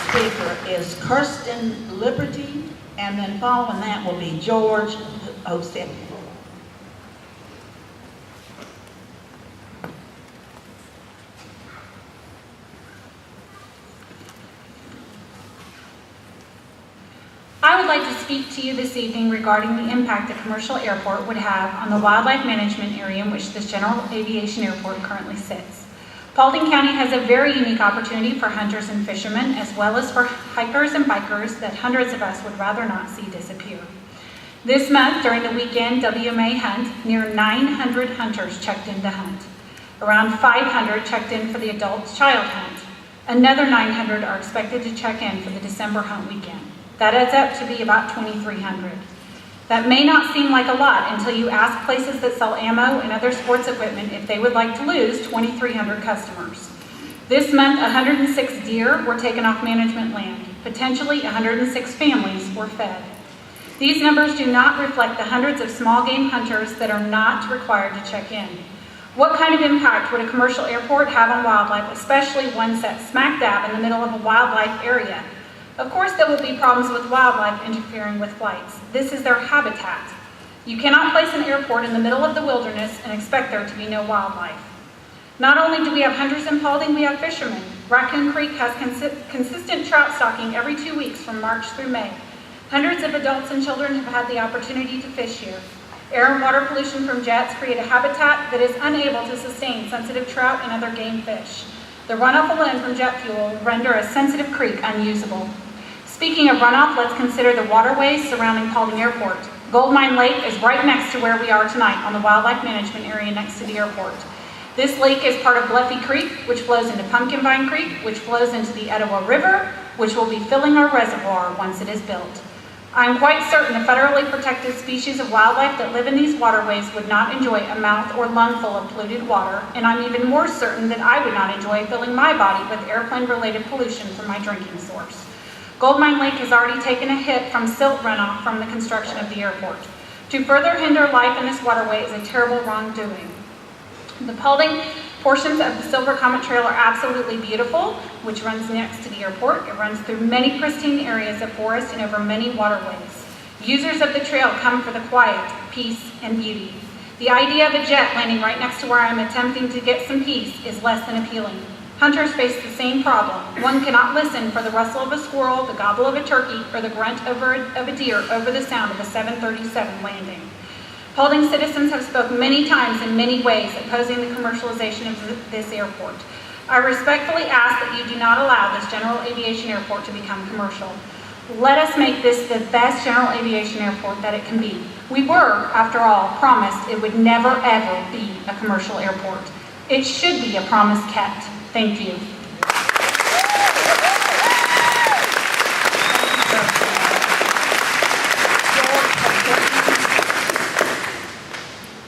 speaker is Kerstin Liberty, and then following that will be George Osip. I would like to speak to you this evening regarding the impact a commercial airport would have on the wildlife management area in which this general aviation airport currently sits. Paulding County has a very unique opportunity for hunters and fishermen, as well as for hikers and bikers that hundreds of us would rather not see disappear. This month, during the weekend WMA hunt, near 900 hunters checked in to hunt. Around 500 checked in for the adult child hunt. Another 900 are expected to check in for the December hunt weekend. That adds up to be about 2,300. That may not seem like a lot until you ask places that sell ammo and other sports equipment if they would like to lose 2,300 customers. This month, 106 deer were taken off management land. Potentially 106 families were fed. These numbers do not reflect the hundreds of small game hunters that are not required to check in. What kind of impact would a commercial airport have on wildlife, especially one set smack dab in the middle of a wildlife area? Of course, there will be problems with wildlife interfering with flights. This is their habitat. You cannot place an airport in the middle of the wilderness and expect there to be no wildlife. Not only do we have hunters in Paulding, we have fishermen. Raccoon Creek has consistent trout stocking every 2 weeks from March through May. Hundreds of adults and children have had the opportunity to fish here. Air and water pollution from jets create a habitat that is unable to sustain sensitive trout and other game fish. The runoff alone from jet fuel will render a sensitive creek unusable. Speaking of runoff, let's consider the waterways surrounding Paulding Airport. Gold Mine Lake is right next to where we are tonight on the wildlife management area next to the airport. This lake is part of Bluffy Creek, which flows into Pumpkin Vine Creek, which flows into the Etowah River, which will be filling our reservoir once it is built. I am quite certain the federally protected species of wildlife that live in these waterways would not enjoy a mouth or lung full of polluted water, and I'm even more certain that I would not enjoy filling my body with airplane-related pollution from my drinking source. Gold Mine Lake has already taken a hit from silt runoff from the construction of the airport. To further hinder life in this waterway is a terrible wrongdoing. The Paulding portions of the Silver Comet Trail are absolutely beautiful, which runs next to the airport. It runs through many pristine areas of forest and over many waterways. Users of the trail come for the quiet, peace, and beauty. The idea of a jet landing right next to where I'm attempting to get some peace is less than appealing. Hunters face the same problem. One cannot listen for the rustle of a squirrel, the gobble of a turkey, or the grunt of a deer over the sound of a 737 landing. Paulding citizens have spoken many times in many ways opposing the commercialization of this airport. I respectfully ask that you do not allow this general aviation airport to become commercial. Let us make this the best general aviation airport that it can be. We were, after all, promised it would never ever be a commercial airport. It should be a promise kept. Thank you.